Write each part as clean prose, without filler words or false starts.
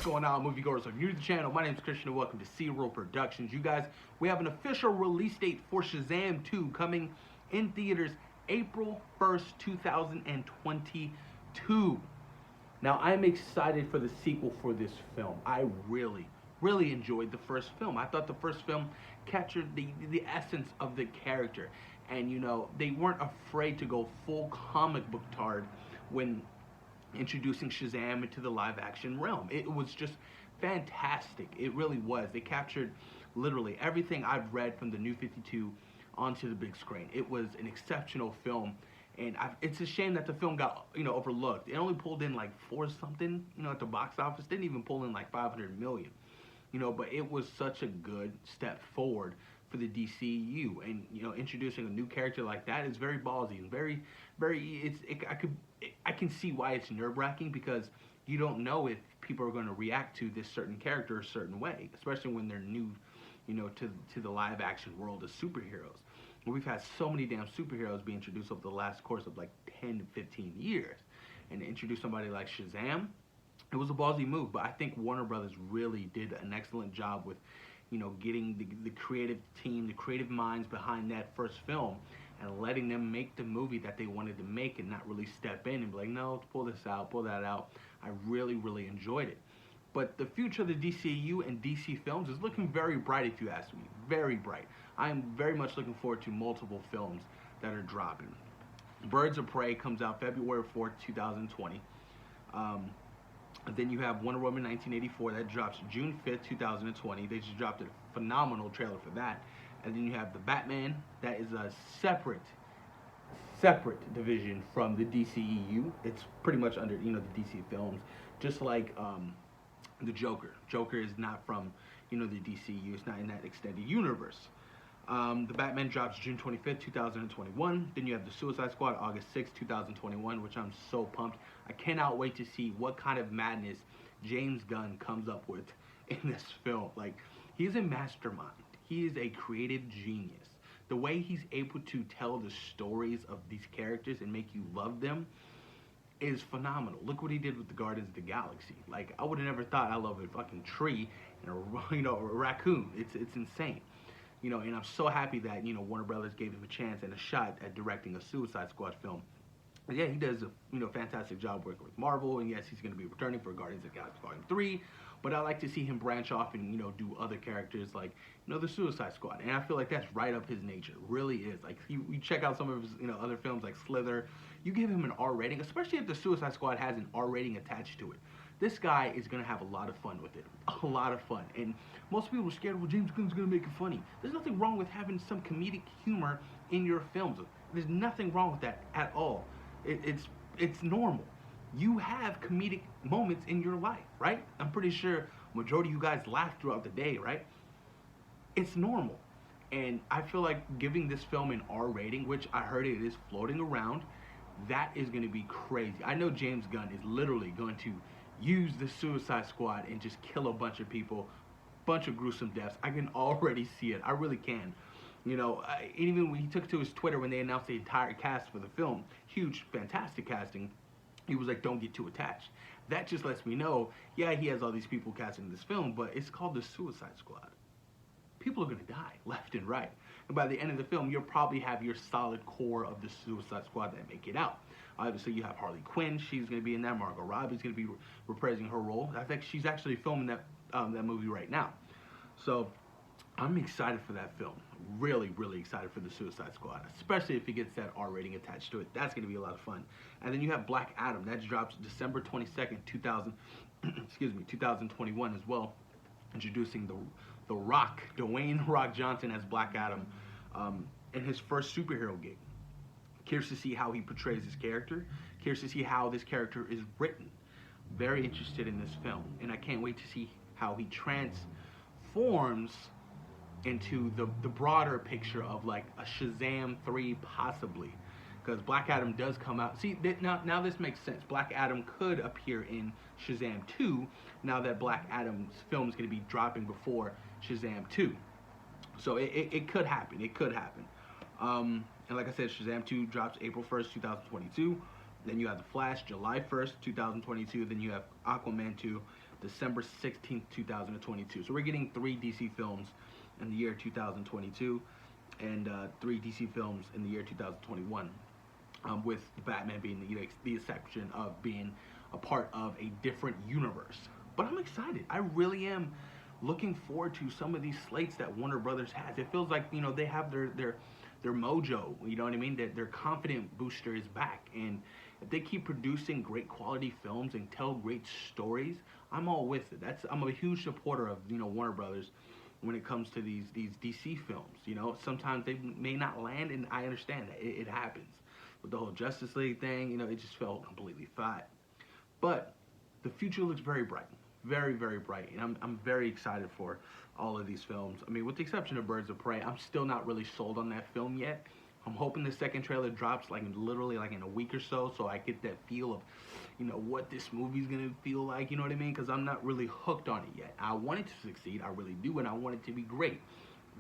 going on, moviegoers? If you're new to the channel, my name is Christian and welcome to Zero Productions. You guys, we have an official release date for Shazam 2 coming in theaters April 1st, 2022. Now, I'm excited for the sequel for this film. I really enjoyed the first film. I thought the first film captured the essence of the character. And, you know, they weren't afraid to go full comic book tard when introducing Shazam into the live action realm. It was just fantastic. It really was. They captured literally everything I've read from the New 52 onto the big screen. It was an exceptional film, and it's a shame that the film got, overlooked. It only pulled in like four something, at the box office. Didn't even pull in like 500 million, but it was such a good step forward for the DCU, and introducing a new character like that is very ballsy and very I can see why it's nerve-wracking, because you don't know if people are going to react to this certain character a certain way, especially when they're new, to the live action world of superheroes. We've had so many damn superheroes be introduced over the last course of like 10 to 15 years, and to introduce somebody like Shazam, it was a ballsy move. But I think Warner Brothers really did an excellent job with getting the creative team, the creative minds behind that first film, and letting them make the movie that they wanted to make, and not really step in and be like, no, let's pull this out, pull that out. I really enjoyed it. But the future of the DCU and DC films is looking very bright, if you ask me. Very bright. I am very much looking forward to multiple films that are dropping. Birds of Prey comes out February 4th, 2020. Then you have Wonder Woman 1984 that drops June 5th, 2020. They just dropped a phenomenal trailer for that. And then you have the Batman, that is a separate division from the DCEU. It's pretty much under, the DC films, just like the Joker. Joker is not from, the DCEU. It's not in that extended universe. The Batman drops June 25th, 2021. Then you have the Suicide Squad August 6th, 2021, which I'm so pumped. I cannot wait to see what kind of madness James Gunn comes up with in this film. Like, he's a mastermind. He is a creative genius. The way he's able to tell the stories of these characters and make you love them is phenomenal. Look what he did with the Guardians of the Galaxy. Like, I would have never thought I love a fucking tree and a raccoon. It's insane. And I'm so happy that, Warner Brothers gave him a chance and a shot at directing a Suicide Squad film. And yeah, he does a fantastic job working with Marvel, and yes, he's going to be returning for Guardians of the Galaxy Volume 3. But I like to see him branch off and do other characters like the Suicide Squad, and I feel like that's right up his nature. Really is. Like, you check out some of his other films like Slither. You give him an R rating, especially if the Suicide Squad has an R rating attached to it. This guy is gonna have a lot of fun with it, a lot of fun. And most people are scared, well, James Gunn's gonna make it funny. There's nothing wrong with having some comedic humor in your films. There's nothing wrong with that at all. It's normal. You have comedic moments in your life, right? I'm pretty sure majority of you guys laugh throughout the day, right? It's normal. And I feel like giving this film an R rating, which I heard it is floating around, that is going to be crazy. I know James Gunn is literally going to use the Suicide Squad and just kill a bunch of people, bunch of gruesome deaths. I can already see it. I really can. Even when he took to his Twitter when they announced the entire cast for the film, huge, fantastic casting, he was like, don't get too attached. That just lets me know, yeah, he has all these people casting this film, but it's called the Suicide Squad. People are going to die left and right. And by the end of the film, you'll probably have your solid core of the Suicide Squad that make it out. Obviously, you have Harley Quinn. She's going to be in there. Margot Robbie's going to be reprising her role. I think she's actually filming that movie right now. So I'm excited for that film. Really excited for the Suicide Squad, especially if it gets that R rating attached to it. That's going to be a lot of fun. And then you have Black Adam. That drops December 22nd, 2021 as well, introducing the Rock, Dwayne Rock Johnson as Black Adam, in his first superhero gig. Curious to see how he portrays his character. Curious to see how this character is written. Very interested in this film, and I can't wait to see how he transforms into the broader picture of like a Shazam 3 possibly, because Black Adam does come out. See, now this makes sense. Black Adam could appear in Shazam 2 now that Black Adam's film is going to be dropping before Shazam 2. So it could happen. It could happen. And like I said, Shazam 2 drops April 1st, 2022. Then you have The Flash, July 1st, 2022. Then you have Aquaman 2, December 16th, 2022. So we're getting 3 DC films in the year 2022 and 3 DC films in the year 2021, with Batman being the exception of being a part of a different universe. But I'm excited. I really am looking forward to some of these slates that Warner Brothers has. It feels like they have their mojo. You know what I mean? That their confident booster is back, and if they keep producing great quality films and tell great stories, I'm all with it. I'm a huge supporter of Warner Brothers when it comes to these DC films. Sometimes they may not land, and I understand that it happens. With the whole Justice League thing, it just felt completely flat. But the future looks very bright, very, very bright, and I'm very excited for all of these films. I mean, with the exception of Birds of Prey, I'm still not really sold on that film yet. I'm hoping the second trailer drops literally in a week or so I get that feel of, what this movie's gonna feel like. You know what I mean? Because I'm not really hooked on it yet. I want it to succeed, I really do, and I want it to be great.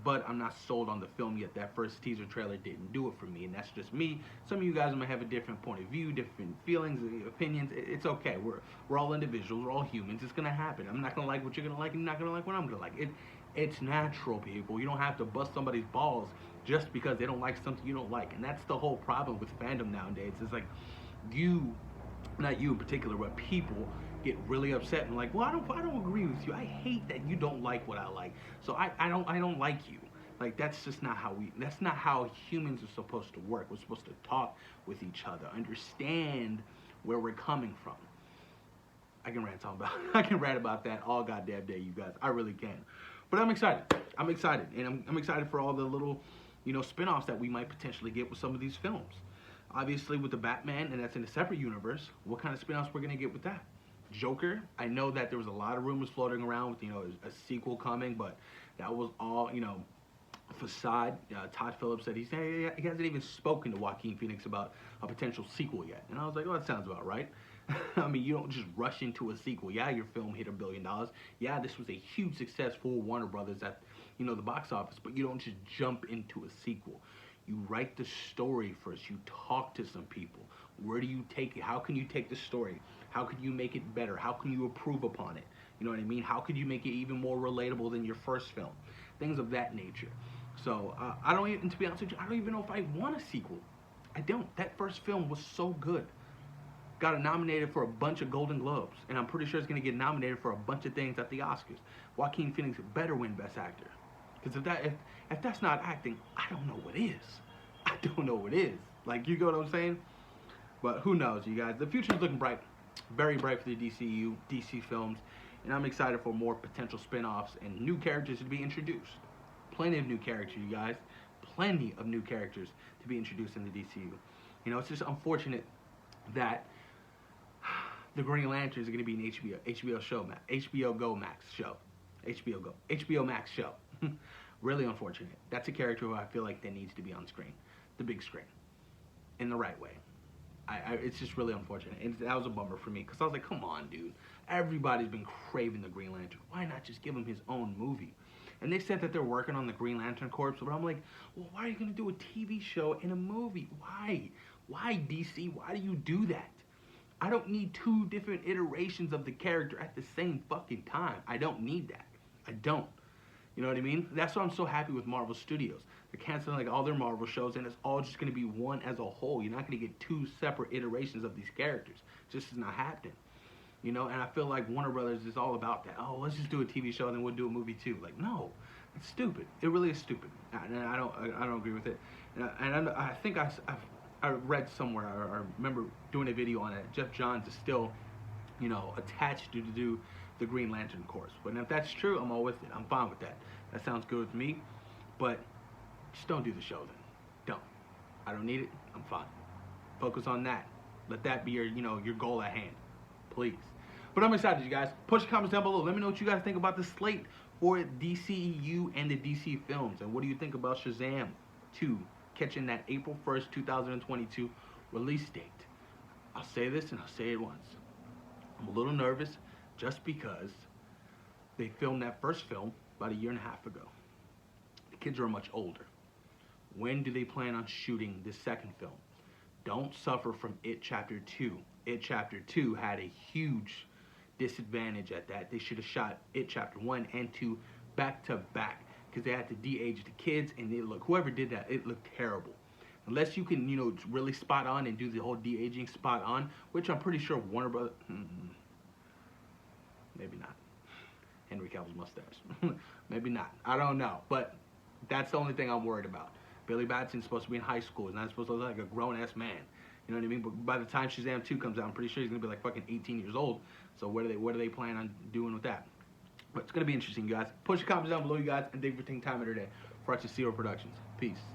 But I'm not sold on the film yet. That first teaser trailer didn't do it for me, and that's just me. Some of you guys might have a different point of view, different feelings, opinions. It's okay. We're all individuals. We're all humans. It's gonna happen. I'm not gonna like what you're gonna like, and you're not gonna like what I'm gonna like. It's natural, people. You don't have to bust somebody's balls just because they don't like something you don't like, and that's the whole problem with fandom nowadays. It's like not you in particular, but people get really upset and like, well, I don't agree with you. I hate that you don't like what I like, so I don't like you. Like, that's not how humans are supposed to work. We're supposed to talk with each other, understand where we're coming from. I can rant about that all goddamn day, you guys. I really can. But I'm excited. And I'm excited for all the little, spin-offs that we might potentially get with some of these films. Obviously, with the Batman, and that's in a separate universe, what kind of spin-offs we're gonna get with that? Joker, I know that there was a lot of rumors floating around with, a sequel coming, but that was all, facade. Todd Phillips said he hasn't even spoken to Joaquin Phoenix about a potential sequel yet. And I was like, that sounds about right. I mean, you don't just rush into a sequel. Yeah, your film hit $1 billion. Yeah, this was a huge success for Warner Brothers at, the box office, but you don't just jump into a sequel. You write the story first. You talk to some people. Where do you take it? How can you take the story? How can you make it better? How can you improve upon it? You know what I mean? How could you make it even more relatable than your first film? Things of that nature. So, to be honest with you, I don't even know if I want a sequel. I don't. That first film was so good. Got nominated for a bunch of Golden Globes, and I'm pretty sure it's going to get nominated for a bunch of things at the Oscars. Joaquin Phoenix better win Best Actor. Because if that's not acting, I don't know what is. I don't know what is. Like, you get what I'm saying? But who knows, you guys? The future's looking bright. Very bright for the DCU, DC films. And I'm excited for more potential spin-offs and new characters to be introduced. Plenty of new characters, you guys. Plenty of new characters to be introduced in the DCU. It's just unfortunate that the Green Lanterns are going to be an HBO show, HBO Go Max show. HBO Max show. Really unfortunate. That's a character who I feel like that needs to be on screen, the big screen, in the right way. It's just really unfortunate, and that was a bummer for me because I was like, come on, dude. Everybody's been craving the Green Lantern. Why not just give him his own movie? And they said that they're working on the Green Lantern Corps, but I'm like, well, why are you going to do a TV show and a movie? Why? Why, DC? Why do you do that? I don't need 2 different iterations of the character at the same fucking time. I don't need that. I don't. You know what I mean? That's why I'm so happy with Marvel Studios. They're canceling all their Marvel shows, and it's all just going to be one as a whole. You're not going to get 2 separate iterations of these characters. It just is not happening. And I feel like Warner Brothers is all about that. Oh, let's just do a TV show, and then we'll do a movie too. Like, no, it's stupid. It really is stupid. And I don't agree with it. And I think I read somewhere, I remember doing a video on it. Jeff Johns is still, attached to do the Green Lantern Corps. But if that's true, I'm all with it. I'm fine with that. That sounds good with me. But just don't do the show then. Don't. I don't need it. I'm fine. Focus on that. Let that be your goal at hand. Please. But I'm excited, you guys. Push your comments down below. Let me know what you guys think about the slate for DCEU and the DC films. And what do you think about Shazam 2 catching that April 1st, 2022 release date? I'll say this and I'll say it once. I'm a little nervous just because they filmed that first film about 1.5 years ago. The kids are much older. When do they plan on shooting the second film? Don't suffer from It Chapter 2. It Chapter 2 had a huge disadvantage at that. They should have shot it chapter 1 and 2 back to back, because they had to de-age the kids, and whoever did that, it looked terrible. Unless you can, really spot on and do the whole de-aging spot on, which I'm pretty sure Warner Brothers, maybe not. Henry Cavill's mustache, maybe not. I don't know, but that's the only thing I'm worried about. Billy Batson's supposed to be in high school. He's not supposed to look like a grown-ass man. You know what I mean? But by the time Shazam 2 comes out, I'm pretty sure he's gonna be like fucking 18 years old. So what do they plan on doing with that? But it's gonna be interesting, guys. Push your comments down below, you guys, and thank you for taking time out of your day for us to see our productions. Peace.